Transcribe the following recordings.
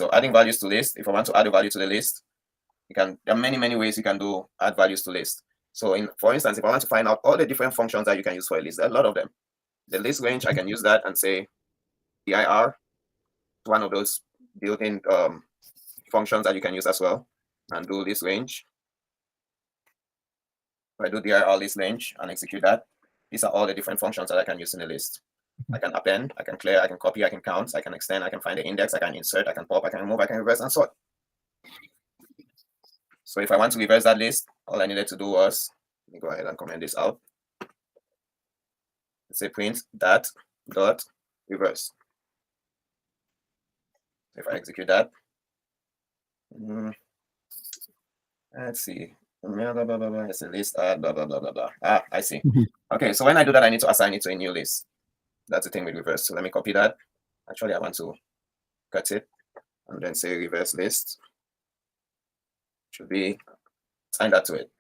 So adding values to list, if I want to add a value to the list, there are many ways you can add values to list. So for instance, if I want to find out all the different functions that you can use for a list, there are a lot of them. The list range, I can use that and say dir, one of those built-in functions that you can use as well, and do list range. If I do dir list range and execute that, these are all the different functions that I can use in the list. I can append, I can clear, I can copy, I can count, I can extend, I can find the index, I can insert, I can pop, I can remove, I can reverse, and sort. So if I want to reverse that list, all I needed to do was, let me go ahead and comment this out. Let's say print that dot reverse. If I execute that, let's see. It's a list, blah, blah, blah, blah, blah. Ah, I see. Okay, so when I do that, I need to assign it to a new list. That's the thing with reverse. So let me copy that. Actually, I want to cut it and then say reverse list. Should be assign that to it.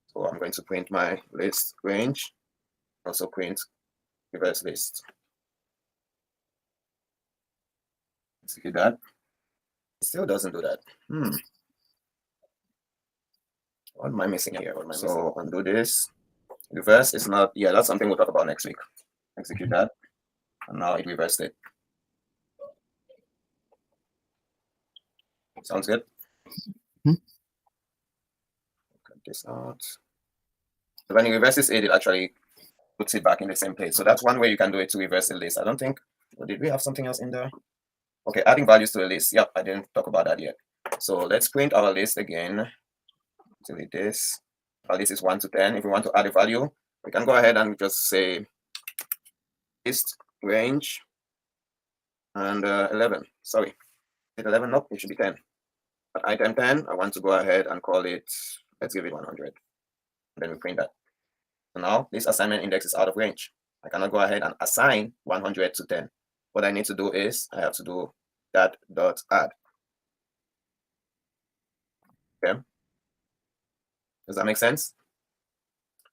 So I'm going to print my list range, also print reverse list. Execute that. It still doesn't do that. What am I missing here? So undo this. Reverse is not, yeah, that's something we'll talk about next week. Execute that. And now it reversed it. Sounds good? Cut this out. So when it reverses it, it actually puts it back in the same place. So that's one way you can do it to reverse the list. I don't think, did we have something else in there? Okay, adding values to a list. Yep, I didn't talk about that yet. So let's print our list again. Delete this. Our list is 1 to 10. If we want to add a value, we can go ahead and just say list range and 11. Sorry, is it 11? Nope, it should be 10. But item 10, I want to go ahead and call it, let's give it 100. And then we print that. So now this assignment index is out of range. I cannot go ahead and assign 100 to 10. What I need to do is I have to do that dot add. Okay. Does that make sense?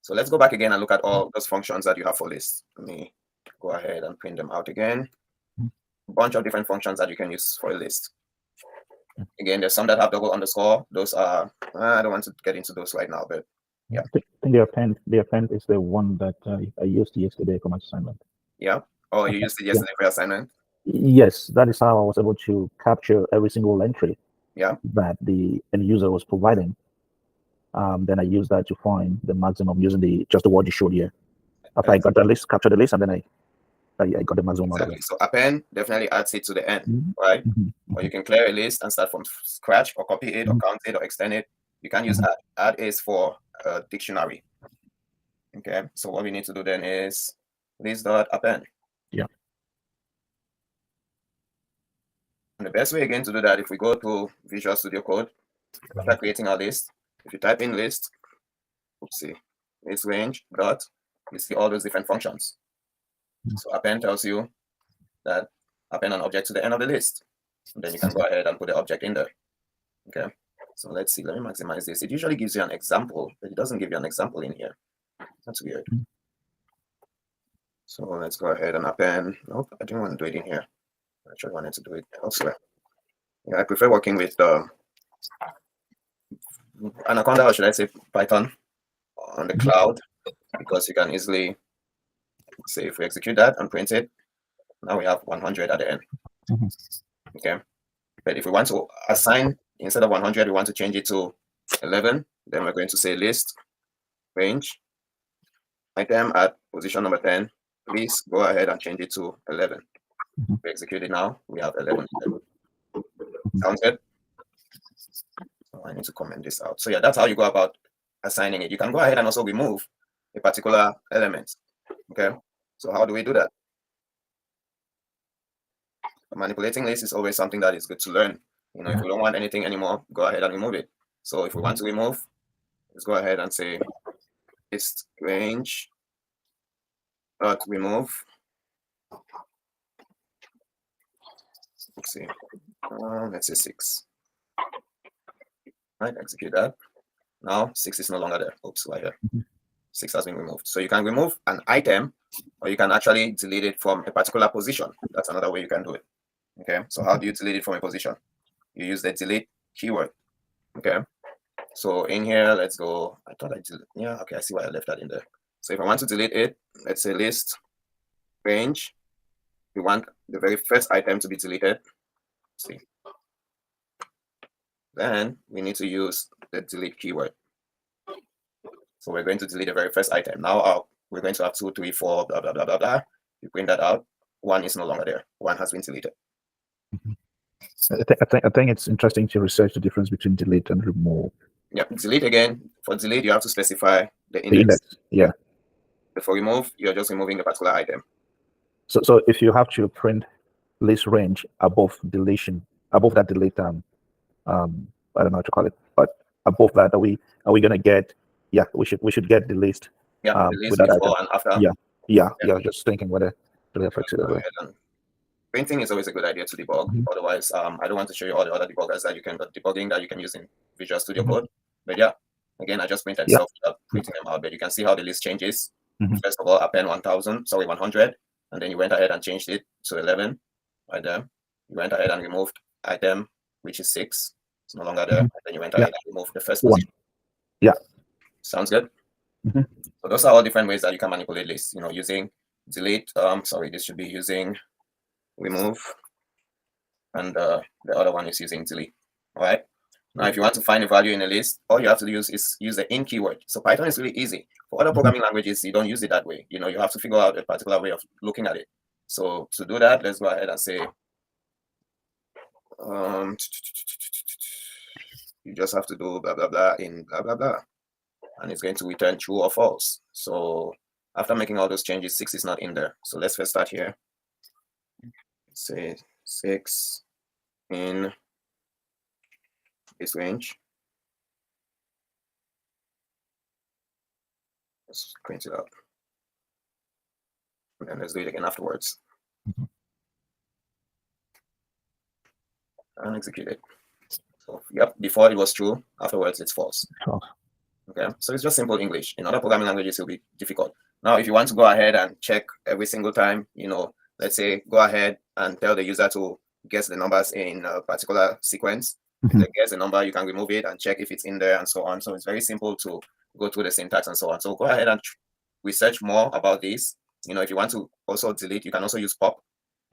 So let's go back again and look at all those functions that you have for lists. Let me go ahead and print them out again. A bunch of different functions that you can use for a list. Again, there's some that have double underscore. Those are, I don't want to get into those right now, but yeah. I think the append is the one that I used yesterday for my assignment. Yeah. Oh, you used it yesterday for your assignment? Yes, that is how I was able to capture every single entry that the end user was providing. Then I used that to find the maximum using just the word you showed here. After I got the list, captured the list, and then I got the maximum out of it. So append definitely adds it to the end, right? Or you can clear a list and start from scratch, or copy it, or count it, or extend it. You can use add. Add is for a dictionary. Okay, so what we need to do then is list.append. Yeah. And the best way again to do that, if we go to Visual Studio Code, after creating our list, if you type in list, list range dot, you see all those different functions. So append tells you that append an object to the end of the list. And then you can go ahead and put the object in there. Okay. So let's see. Let me maximize this. It usually gives you an example, but it doesn't give you an example in here. That's weird. So let's go ahead and append. Nope, I didn't want to do it in here. I actually wanted to do it elsewhere. Yeah, I prefer working with Anaconda, or should I say Python, on the cloud, because you can easily say if we execute that and print it, now we have 100 at the end. Okay, but if we want to assign, instead of 100, we want to change it to 11, then we're going to say list range item at position number 10. Please go ahead and change it to 11. We execute it now, we have 11. Sounds good? So I need to comment this out. So yeah, that's how you go about assigning it. You can go ahead and also remove a particular element. Okay, so how do we do that? Manipulating lists is always something that is good to learn. You know, if we don't want anything anymore, go ahead and remove it. So if we want to remove, let's go ahead and say list range dot remove. Let's see, let's say 6. Right, execute that. Now 6 is no longer there. Oops, right here. 6 has been removed. So you can remove an item, or you can actually delete it from a particular position. That's another way you can do it. Okay, so how do you delete it from a position? You use the delete keyword. Okay, so in here, let's go. I thought I did. Yeah, okay, I see why I left that in there. So if I want to delete it, let's say list range. We want the very first item to be deleted. Let's see. Then we need to use the delete keyword. So we're going to delete the very first item. Now we're going to have 2, 3, 4, blah, blah, blah, blah, blah. You print that out. 1 is no longer there. 1 has been deleted. I think it's interesting to research the difference between delete and remove. Yeah, delete again. For delete, you have to specify the index. Yeah. But for remove, you're just removing the particular item. So if you have to print list range above deletion, above that delete, I don't know what to call it, but above that, are we gonna get? Yeah, we should get the list. Yeah, the list before and after. Yeah. Just thinking whether to fix it that way. Printing is always a good idea to debug. Otherwise, I don't want to show you all the other debuggers that you can debugging that you can use in Visual Studio Code. But yeah, again, I just printed stuff without printing them out. But you can see how the list changes. First of all, append 100, and then you went ahead and changed it to 11 right there. You went ahead and removed item, which is 6. It's no longer there. And then you went ahead and removed the first position. Yeah. Sounds good. So those are all different ways that you can manipulate lists. Using delete. Sorry, this should be using remove, and the other one is using delete. All right. Now, if you want to find a value in a list, all you have to do is use the in keyword. So Python is really easy. For other programming languages, you don't use it that way. You have to figure out a particular way of looking at it. So to do that, let's go ahead and say, you just have to do blah, blah, blah in blah, blah, blah. And it's going to return true or false. So after making all those changes, 6 is not in there. So let's first start here. Say 6 in this range. Let's print it out. And then let's do it again afterwards. And execute it. So yep, before it was true, afterwards it's false. Okay, so it's just simple English. In other programming languages, it'll be difficult. Now, if you want to go ahead and check every single time, let's say go ahead and tell the user to guess the numbers in a particular sequence. If they guess the number, you can remove it and check if it's in there and so on. So it's very simple to go through the syntax and so on. So go ahead and research more about this. If you want to also delete, you can also use pop.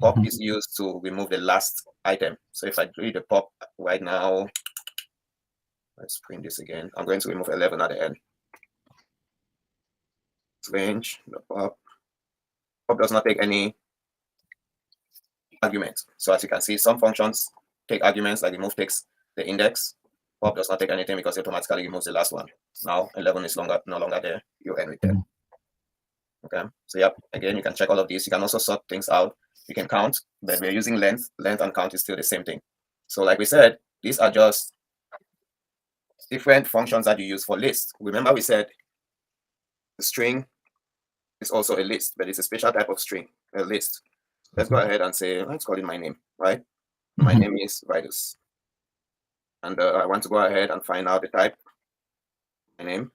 Pop is used to remove the last item. So if I do the pop right now, let's print this again. I'm going to remove 11 at the end. Range, the pop. Pop does not take any arguments. So as you can see, some functions take arguments, like remove takes the index. Pop does not take anything because it automatically removes the last one. Now 11 is no longer there. You end with 10. Okay. So yep, again, you can check all of these. You can also sort things out. You can count, but we're using length. Length and count is still the same thing. So like we said, these are just different functions that you use for lists. Remember we said the string is also a list, but it's a special type of string, a list. Let's go ahead and say, let's call it my name, right? My name is Vitus. And I want to go ahead and find out the type, my name.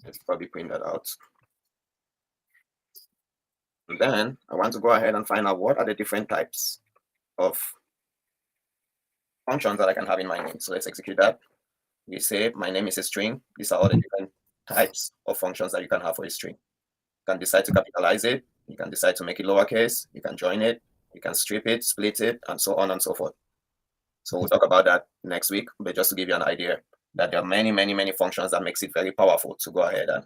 Let's probably print that out. And then I want to go ahead and find out what are the different types of functions that I can have in my name. So let's execute that. We say my name is a string. These are all the different types of functions that you can have for a string. You can decide to capitalize it. You can decide to make it lowercase. You can join it. You can strip it, split it, and so on and so forth. So we'll talk about that next week. But just to give you an idea that there are many, many, many functions that makes it very powerful to go ahead and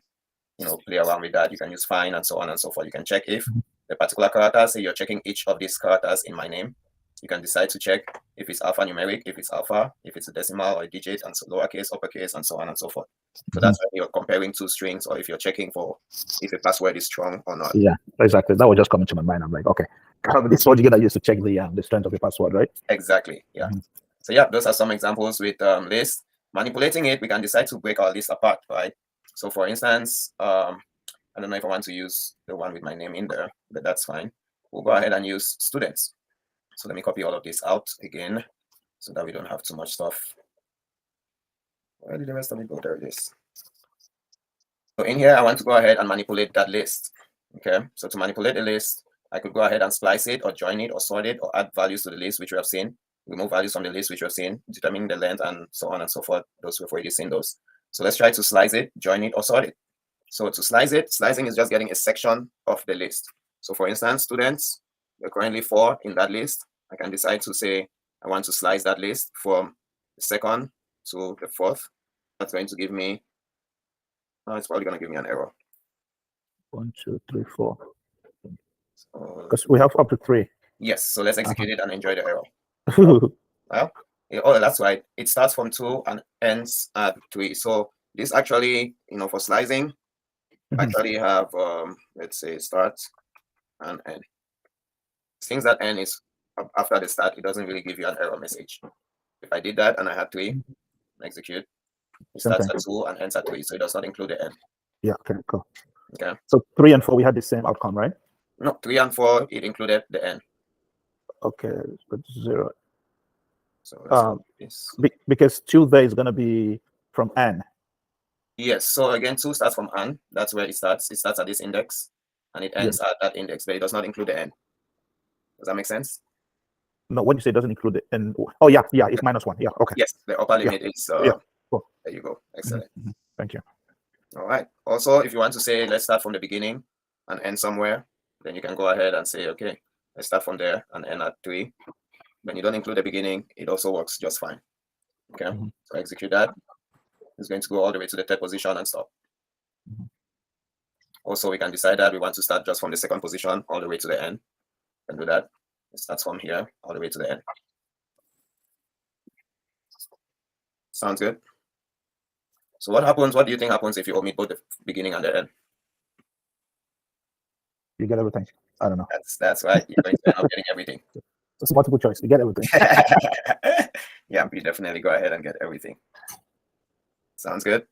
play around with that. You can use find and so on and so forth. You can check if the particular character, say you're checking each of these characters in my name. You can decide to check if it's alphanumeric, if it's alpha, if it's a decimal or a digit, and so lowercase, uppercase, and so on and so forth. So that's when you're comparing two strings, or if you're checking for if a password is strong or not. Yeah, exactly. That was just coming to my mind. I'm like, okay, this is what you're gonna use to check the strength of the password, right? Exactly. Yeah. So yeah, those are some examples with lists. Manipulating it, we can decide to break our list apart, right? So for instance, I don't know if I want to use the one with my name in there, but that's fine. We'll go ahead and use students. So let me copy all of this out again so that we don't have too much stuff. Where did the rest of it go? There it is. So in here, I want to go ahead and manipulate that list. Okay, so to manipulate the list, I could go ahead and splice it or join it or sort it or add values to the list, which we have seen. Remove values from the list, which we have seen, determine the length and so on and so forth. Those we've already seen those. So let's try to slice it, join it, or sort it. So to slice it, slicing is just getting a section of the list. So for instance, students, there are currently 4 in that list. I can decide to say I want to slice that list from the 2nd to the 4th. That's going to give me, it's probably going to give me an error. 1, 2, 3, 4. Because we have up to 3. Yes, so let's execute it and enjoy the error. Well, oh, that's right. It starts from 2 and ends at 3. So this actually, for slicing, actually have, let's say, start and end. Since that end is after the start, it doesn't really give you an error message. If I did that and I had 3, execute, it starts at 2 and ends at 3, so it does not include the end. Yeah, okay, cool. Okay. So 3 and 4, we had the same outcome, right? No, 3 and 4, it included the end. Okay, but 0. So because 2 there is going to be from n. Yes, so again, 2 starts from n. That's where it starts. It starts at this index, and it ends at that index, but it does not include the n. Does that make sense? No, when you say it doesn't include the n. Oh, yeah, it's -1. Yeah, okay. Yes, the upper limit is. Cool. There you go. Excellent. Thank you. All right. Also, if you want to say, let's start from the beginning and end somewhere, then you can go ahead and say, okay, let's start from there and end at 3. When you don't include the beginning, it also works just fine. Okay, so execute that. It's going to go all the way to the 3rd position and stop. Also, we can decide that we want to start just from the 2nd position all the way to the end. And do that. It starts from here all the way to the end. Sounds good. So what happens? What do you think happens if you omit both the beginning and the end? You get everything. I don't know. That's right. You're going to end up getting everything. It's multiple choice. You get everything. Yeah, we definitely go ahead and get everything. Sounds good.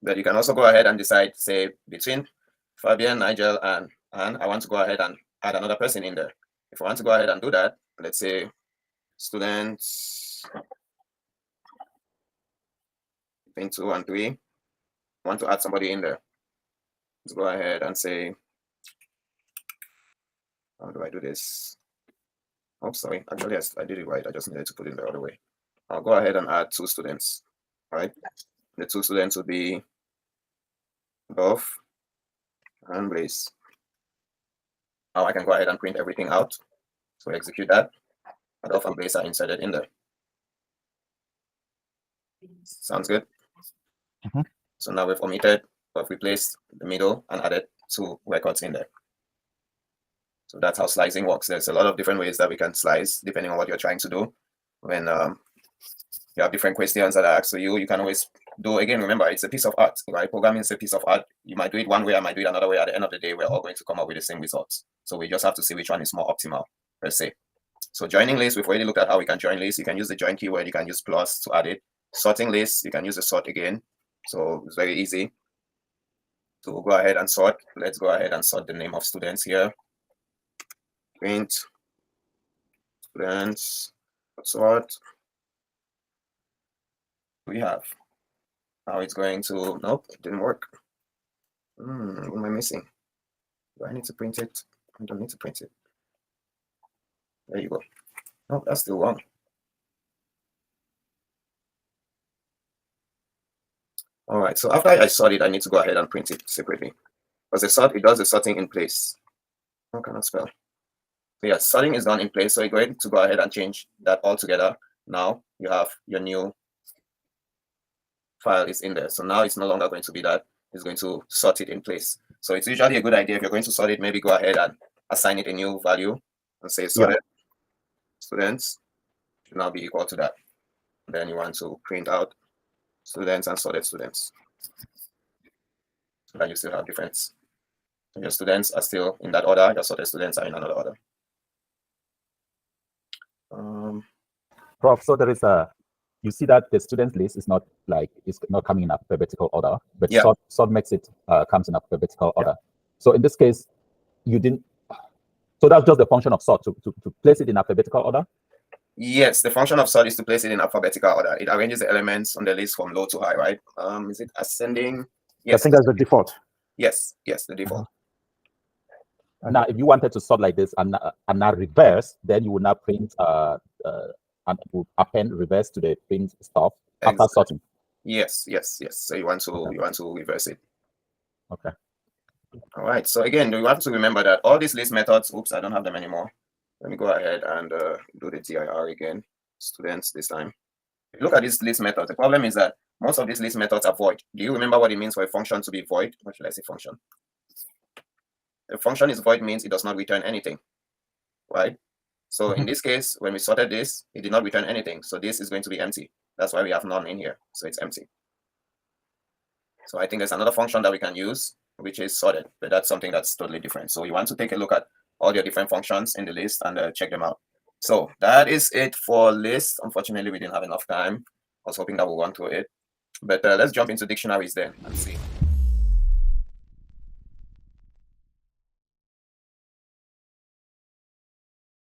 But you can also go ahead and decide, say, between Fabian, Nigel, and I want to go ahead and add another person in there. If I want to go ahead and do that, let's say students between 2 and 3, I want to add somebody in there. Let's go ahead and say, how do I do this? Oh, sorry. Actually, yes, I did it right. I just needed to put it the other way. I'll go ahead and add 2 students. All right. The 2 students will be Buff and Blaze. Now I can go ahead and print everything out. So execute that. Buff and Blaze are inserted in there. Sounds good. So now we've omitted, but replaced the middle and added 2 records in there. So that's how slicing works. There's a lot of different ways that we can slice depending on what you're trying to do. When you have different questions that are asked of you, you can always do, again, remember, it's a piece of art, right? Programming is a piece of art. You might do it one way, I might do it another way. At the end of the day, we're all going to come up with the same results. So we just have to see which one is more optimal, per se. So joining lists, we've already looked at how we can join lists. You can use the join keyword, you can use plus to add it. Sorting lists, you can use the sort again. So it's very easy. So we'll go ahead and sort. Let's go ahead and sort the name of students here. Print students, sort. We have. Now it's going to, nope, it didn't work. What am I missing? Do I need to print it? I don't need to print it. There you go. No, that's still wrong. All right, so after I sort it, I need to go ahead and print it separately. Because the sort, it does the sorting in place. How can I spell? So yeah, sorting is done in place. So you're going to go ahead and change that all together. Now you have your new file is in there. So now it's no longer going to be that. It's going to sort it in place. So it's usually a good idea if you're going to sort it, maybe go ahead and assign it a new value and say sorted students should now be equal to that. Then you want to print out students and sorted students. So that you still have difference. So your students are still in that order, your sorted students are in another order. Prof, so there is you see that the student list is not coming in alphabetical order, but sort makes it comes in alphabetical order. So in this case, you didn't. So that's just the function of sort to place it in alphabetical order. Yes, the function of sort is to place it in alphabetical order. It arranges the elements on the list from low to high, right? Is it ascending? Yes. I think that's the default. Yes, the default. Okay. Now, if you wanted to sort like this and not reverse, then you would now print and would append reverse to the print stuff after sorting. Yes. So you want to reverse it. Okay. All right. So again, you have to remember that all these list methods. Oops, I don't have them anymore. Let me go ahead and do the dir again. Students this time. Look at this list method. The problem is that most of these list methods are void. Do you remember what it means for a function to be void? What should I say function? A function is void means it does not return anything, right? So in this case, when we sorted this, it did not return anything. So this is going to be empty. That's why we have none in here. So it's empty. So I think there's another function that we can use, which is sorted, but that's something that's totally different. So you want to take a look at all your different functions in the list and check them out. So that is it for list. Unfortunately, we didn't have enough time. I was hoping that we'll run through it. But let's jump into dictionaries then and see.